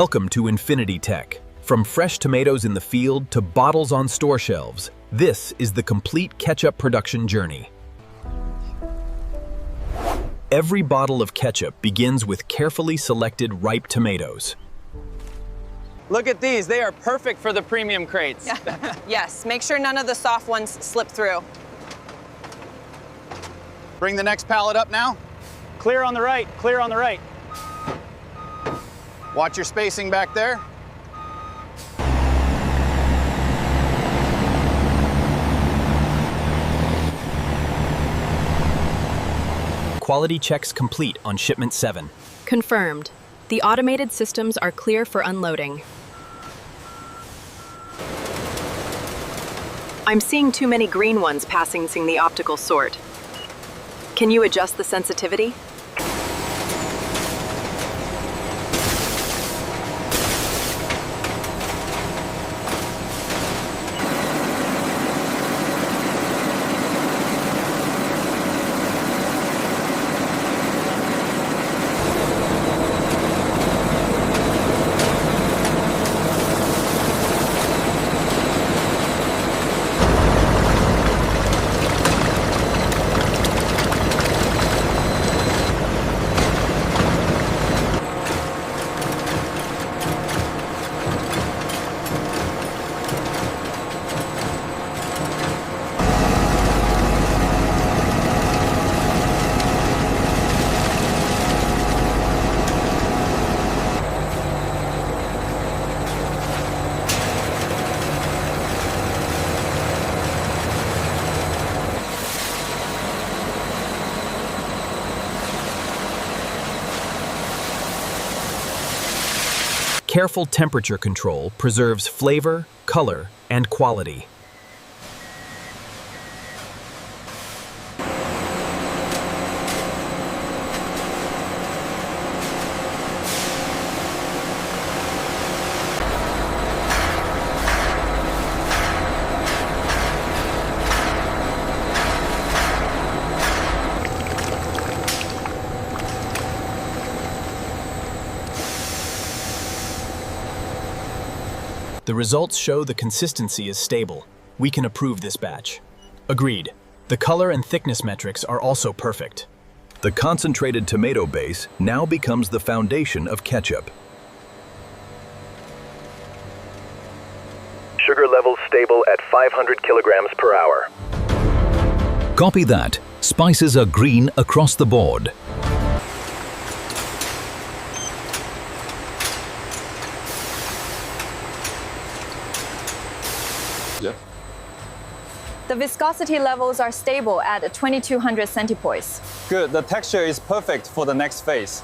Welcome to Infinity Tech. From fresh tomatoes in the field to bottles on store shelves, this is the complete ketchup production journey. Every bottle of ketchup begins with carefully selected ripe tomatoes. Look at these, they are perfect for the premium crates. Yes, make sure none of the soft ones slip through. Bring the next pallet up now. Clear on the right, clear on the right. Watch your spacing back there. Quality checks complete on shipment 7. Confirmed. The automated systems are clear for unloading. I'm seeing too many green ones passing the optical sort. Can you adjust the sensitivity? Careful temperature control preserves flavor, color, and quality. The results show the consistency is stable. We can approve this batch. Agreed. The color and thickness metrics are also perfect. The concentrated tomato base now becomes the foundation of ketchup. Sugar levels stable at 500 kilograms per hour. Copy that. Spices are green across the board. The viscosity levels are stable at 2200 centipoise. Good, the texture is perfect for the next phase.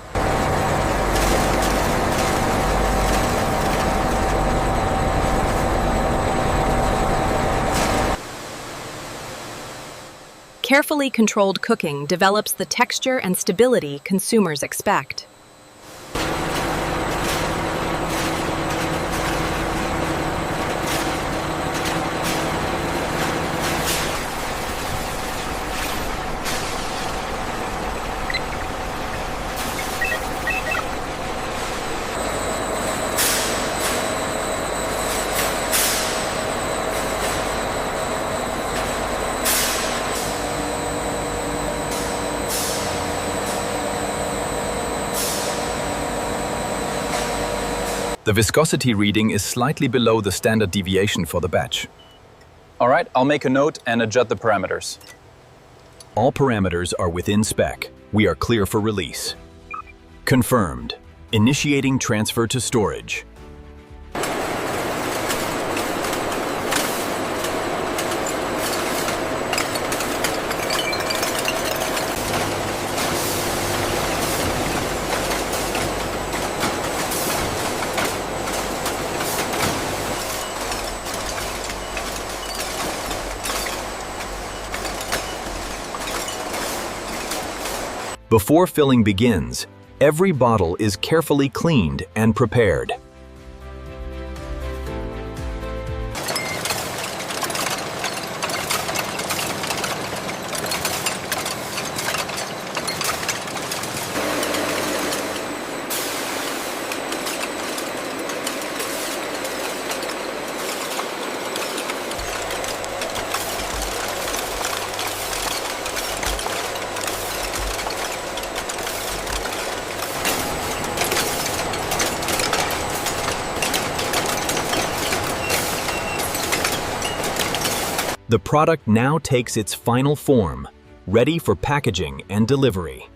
Carefully controlled cooking develops the texture and stability consumers expect. The viscosity reading is slightly below the standard deviation for the batch. All right, I'll make a note and adjust the parameters. All parameters are within spec. We are clear for release. Confirmed. Initiating transfer to storage. Before filling begins, every bottle is carefully cleaned and prepared. The product now takes its final form, ready for packaging and delivery.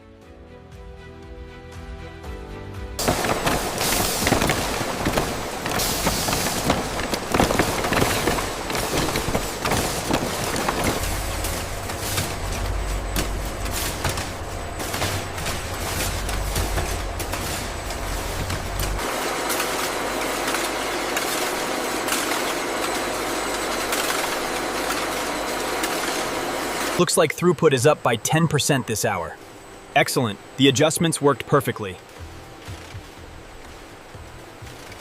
Looks like throughput is up by 10% this hour. Excellent. The adjustments worked perfectly.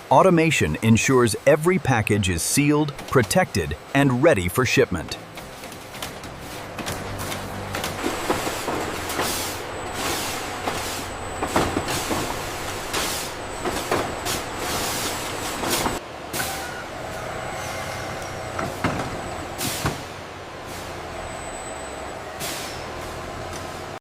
Automation ensures every package is sealed, protected, and ready for shipment.